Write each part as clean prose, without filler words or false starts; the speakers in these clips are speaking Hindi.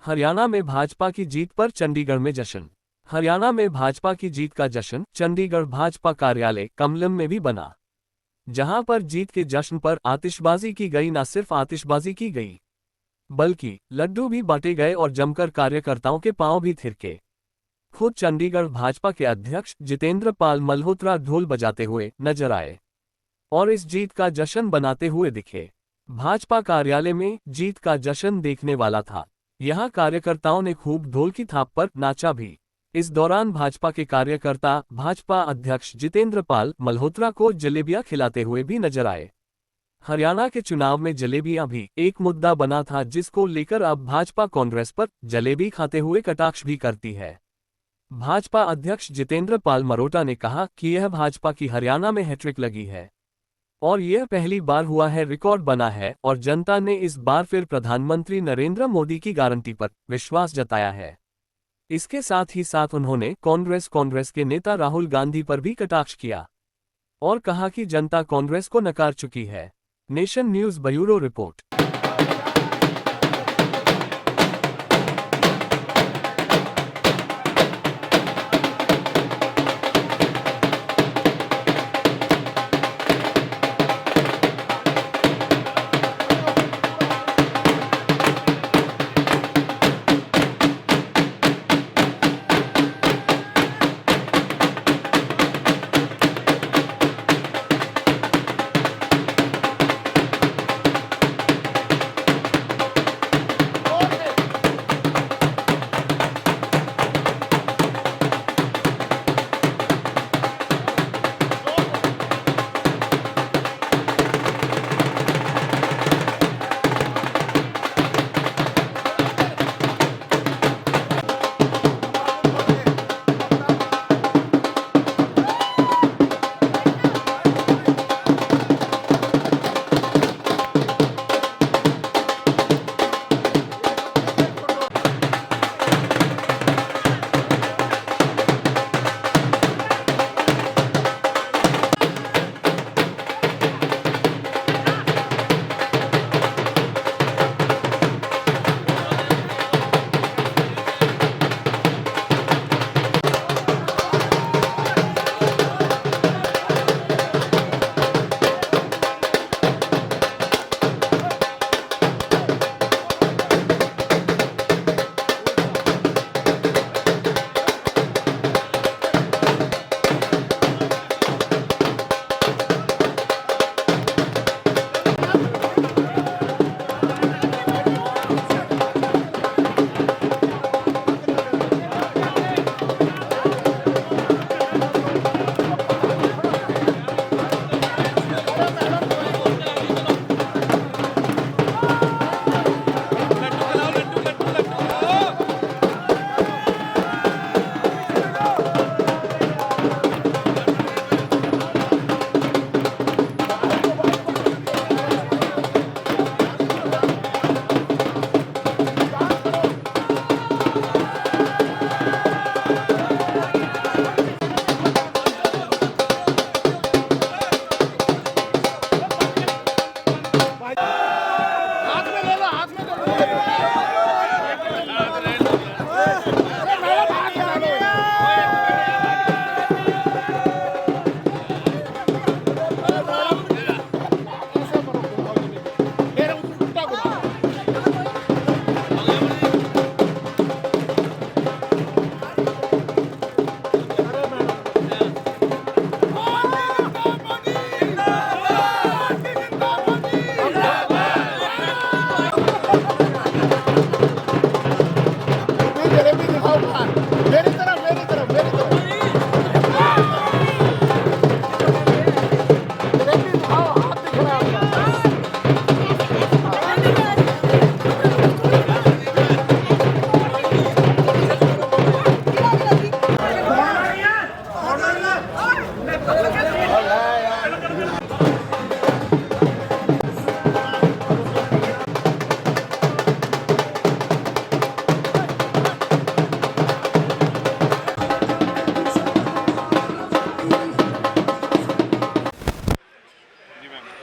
हरियाणा में भाजपा की जीत पर चंडीगढ़ में जश्न। हरियाणा में भाजपा की जीत का जश्न चंडीगढ़ भाजपा कार्यालय कमलम में भी बना, जहां पर जीत के जश्न पर आतिशबाजी की गई। न सिर्फ आतिशबाजी की गई, बल्कि लड्डू भी बांटे गए और जमकर कार्यकर्ताओं के पांव भी थिरके। खुद चंडीगढ़ भाजपा के अध्यक्ष जितेंद्र पाल मल्होत्रा ढोल बजाते हुए नजर आए और इस जीत का जश्न बनाते हुए दिखे। भाजपा कार्यालय में जीत का जश्न देखने वाला था। यहां कार्यकर्ताओं ने खूब ढोल की थाप पर नाचा भी। इस दौरान भाजपा के कार्यकर्ता भाजपा अध्यक्ष जितेंद्र पाल मल्होत्रा को जलेबियां खिलाते हुए भी नजर आए। हरियाणा के चुनाव में जलेबियां भी एक मुद्दा बना था, जिसको लेकर अब भाजपा कांग्रेस पर जलेबी खाते हुए कटाक्ष भी करती है। भाजपा अध्यक्ष जितेंद्र पाल मरोटा ने कहा कि यह भाजपा की हरियाणा में हैट्रिक लगी है और यह पहली बार हुआ है, रिकॉर्ड बना है और जनता ने इस बार फिर प्रधानमंत्री नरेंद्र मोदी की गारंटी पर विश्वास जताया है। इसके साथ ही साथ उन्होंने कांग्रेस के नेता राहुल गांधी पर भी कटाक्ष किया और कहा कि जनता कांग्रेस को नकार चुकी है। Nation news bureau report.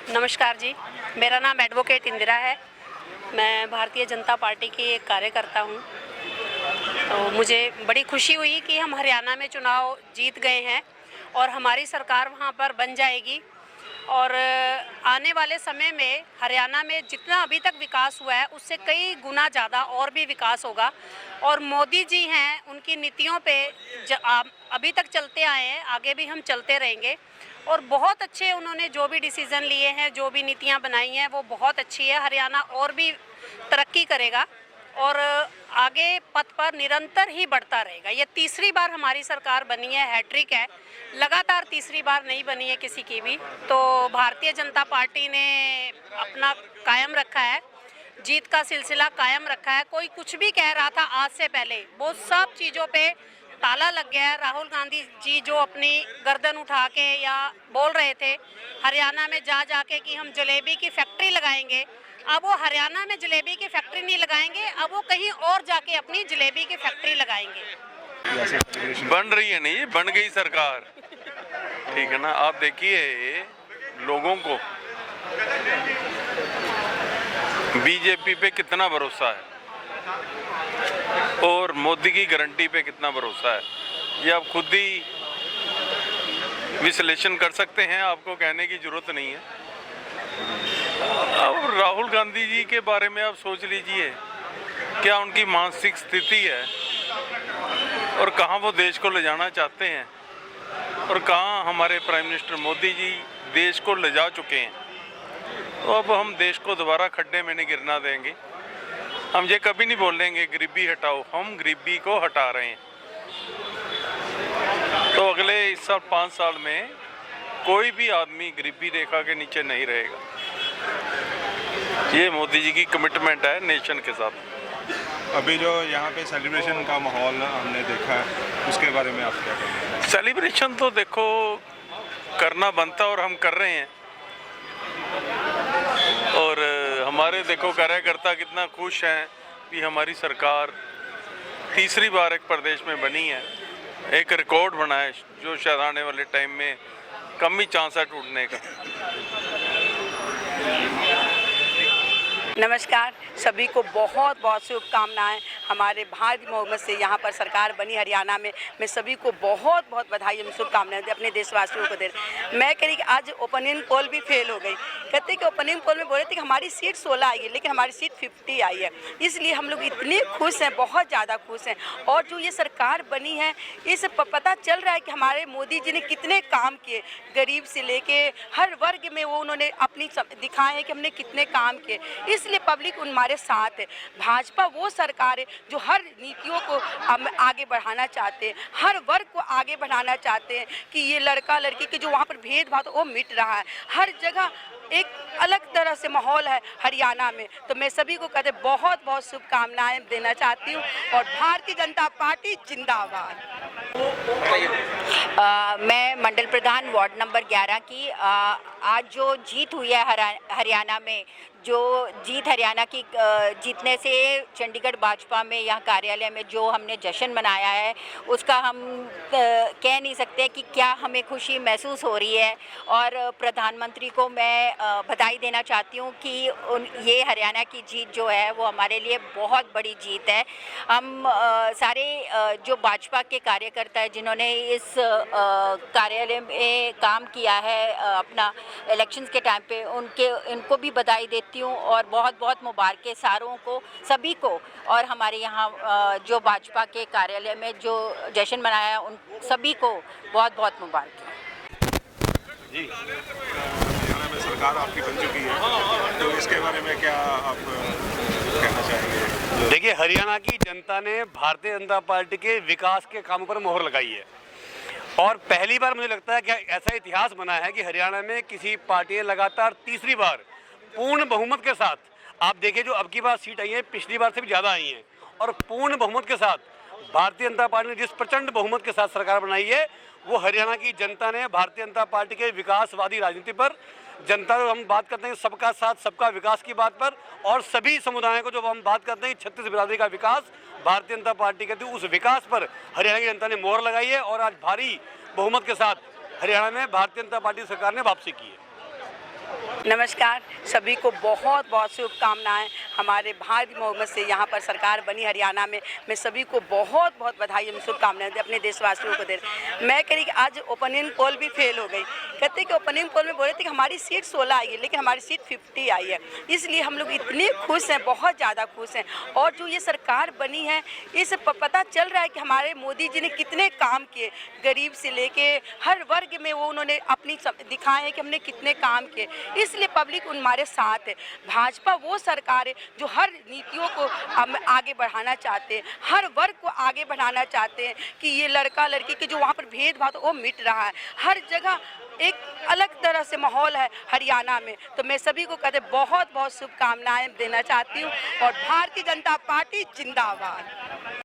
नमस्कार जी, मेरा नाम एडवोकेट इंदिरा है मैं भारतीय जनता पार्टी की एक कार्यकर्ता हूँ। तो मुझे बड़ी खुशी हुई कि हम हरियाणा में चुनाव जीत गए हैं और हमारी सरकार वहाँ पर बन जाएगी और आने वाले समय में हरियाणा में जितना अभी तक विकास हुआ है उससे कई गुना ज़्यादा और भी विकास होगा। और मोदी जी हैं, उनकी नीतियों पे अभी तक चलते आए हैं, आगे भी हम चलते रहेंगे। और बहुत अच्छे उन्होंने जो भी डिसीज़न लिए हैं, जो भी नीतियां बनाई हैं, वो बहुत अच्छी है। हरियाणा और भी तरक्की करेगा और आगे पथ पर निरंतर ही बढ़ता रहेगा। ये तीसरी बार हमारी सरकार बनी है, हैट्रिक है, लगातार तीसरी बार नहीं बनी है किसी की भी। तो भारतीय जनता पार्टी ने अपना कायम रखा है, जीत का सिलसिला कायम रखा है। कोई कुछ भी कह रहा था आज से पहले, वो सब चीज़ों पे ताला लग गया है। राहुल गांधी जी जो अपनी गर्दन उठा के या बोल रहे थे हरियाणा में जा जाके कि हम जलेबी की फैक्ट्री लगाएंगे, अब वो हरियाणा में जलेबी की फैक्ट्री नहीं लगाएंगे, अब वो कहीं और जाके अपनी जलेबी की फैक्ट्री लगाएंगे। बन रही है नहीं, बन गई सरकार, ठीक है ना। आप देखिए लोगों को बीजेपी पे कितना भरोसा है और मोदी की गारंटी पे कितना भरोसा है, ये आप खुद ही विश्लेषण कर सकते हैं, आपको कहने की जरूरत नहीं है। अब राहुल गांधी जी के बारे में आप सोच लीजिए क्या उनकी मानसिक स्थिति है और कहां वो देश को ले जाना चाहते हैं और कहां हमारे प्राइम मिनिस्टर मोदी जी देश को ले जा चुके हैं। तो अब हम देश को दोबारा खड्डे में नहीं गिरना देंगे। हम ये कभी नहीं बोलेंगे गरीबी हटाओ, हम गरीबी को हटा रहे हैं। तो अगले इस साल 5 साल में कोई भी आदमी गरीबी रेखा के नीचे नहीं रहेगा। ये मोदी जी की कमिटमेंट है नेशन के साथ। अभी जो यहाँ पे सेलिब्रेशन का माहौल हमने देखा है, उसके बारे में आप क्या कहेंगे? सेलिब्रेशन तो देखो करना बनता और हम कर रहे हैं। और हमारे देखो कार्यकर्ता कितना खुश हैं कि हमारी सरकार तीसरी बार एक प्रदेश में बनी है, एक रिकॉर्ड बना है जो शायद आने वाले टाइम में कम ही चांस है टूटने का। नमस्कार, सभी को बहुत बहुत शुभकामनाएं। हमारे भाग्य मोहम्मद से यहाँ पर सरकार बनी हरियाणा में। मैं सभी को बहुत बहुत बधाई और शुभकामनाएं अपने देशवासियों को दे रही। मैं कह रही कि आज ओपनिंग पोल भी फेल हो गई। कहते कि ओपनिंग पोल में बोले थे कि हमारी सीट 16 आई है, लेकिन हमारी सीट 50 आई है। इसलिए हम लोग इतने खुश हैं, बहुत ज़्यादा खुश हैं। और जो ये सरकार बनी है, इससे पता चल रहा है कि हमारे मोदी जी ने कितने काम किए, गरीब से लेके हर वर्ग में वो उन्होंने अपनी दिखाए हैं कि हमने कितने काम किए। इसलिए पब्लिक हमारे साथ है। भाजपा वो सरकार है जो हर नीतियों को आगे बढ़ाना चाहते हैं, हर वर्ग को आगे बढ़ाना चाहते हैं कि ये लड़का लड़की के जो वहाँ पर भेदभाव तो वो मिट रहा है। हर जगह एक अलग तरह से माहौल है हरियाणा में। तो मैं सभी को कहते बहुत बहुत शुभकामनाएं देना चाहती हूँ और भारतीय जनता पार्टी जिंदाबाद। मैं मंडल प्रधान वार्ड नंबर 11 की आज जो जीत हुई है हरियाणा में, जो जीत हरियाणा की जीतने से चंडीगढ़ भाजपा में यहाँ कार्यालय में जो हमने जश्न मनाया है, उसका हम कह नहीं सकते कि क्या हमें खुशी महसूस हो रही है। और प्रधानमंत्री को मैं बधाई देना चाहती हूँ कि ये हरियाणा की जीत जो है वो हमारे लिए बहुत बड़ी जीत है। हम सारे जो भाजपा के कार्यकर्ता हैं जिन्होंने इस कार्यालय में काम किया है अपना इलेक्शंस के टाइम पे, इनको भी बधाई देती हूँ और बहुत बहुत मुबारक सारों को, सभी को। और हमारे यहाँ जो भाजपा के कार्यालय में जो जश्न मनाया उन सभी को बहुत बहुत मुबारक जी। हरियाणा में सरकार आपकी बन चुकी है, तो इसके बारे में क्या आप कहना चाहेंगे? देखिए, हरियाणा की जनता ने भारतीय जनता पार्टी के विकास के कामों पर मोहर लगाई है और पहली बार मुझे लगता है कि ऐसा इतिहास बना है कि हरियाणा में किसी पार्टी ने लगातार तीसरी बार पूर्ण बहुमत के साथ, आप देखिए जो अब की बार सीट आई है पिछली बार से भी ज़्यादा आई हैं, और पूर्ण बहुमत के साथ भारतीय जनता पार्टी ने जिस प्रचंड बहुमत के साथ सरकार बनाई है, वो हरियाणा की जनता ने भारतीय जनता पार्टी के विकासवादी राजनीति पर, जनता को हम बात करते हैं सबका साथ सबका विकास की बात पर, और सभी समुदायों को जब हम बात करते हैं 36 बिरादरी का विकास, भारतीय जनता पार्टी कहती है उस विकास पर हरियाणा की जनता ने मोहर लगाई है और आज भारी बहुमत के साथ हरियाणा में भारतीय जनता पार्टी सरकार ने वापसी की है। नमस्कार, सभी को बहुत बहुत शुभकामनाएं। हमारे भाग्य मोहम्मद से यहाँ पर सरकार बनी हरियाणा में, मैं सभी को बहुत बहुत बधाई एवं शुभकामनाएं दे अपने देशवासियों को दे। मैं कह रही कि आज ओपिनियन पोल भी फेल हो गई। कहते कि ओपिनियन पोल में बोले थे कि हमारी सीट 16 आई है, लेकिन हमारी सीट 50 आई है। इसलिए हम लोग इतने खुश हैं, बहुत ज़्यादा खुश हैं। और जो ये सरकार बनी है, इससे पता चल रहा है कि हमारे मोदी जी ने कितने काम किए, गरीब से लेके हर वर्ग में वो उन्होंने अपनी दिखाए हैं कि हमने कितने काम किए। इसलिए पब्लिक हमारे साथ है। भाजपा वो सरकार है जो हर नीतियों को आगे बढ़ाना चाहते हैं, हर वर्ग को आगे बढ़ाना चाहते हैं कि ये लड़का लड़की के जो वहाँ पर भेदभाव वो मिट रहा है। हर जगह एक अलग तरह से माहौल है हरियाणा में। तो मैं सभी को कहते बहुत बहुत शुभकामनाएं देना चाहती हूँ और भारतीय जनता पार्टी जिंदाबाद।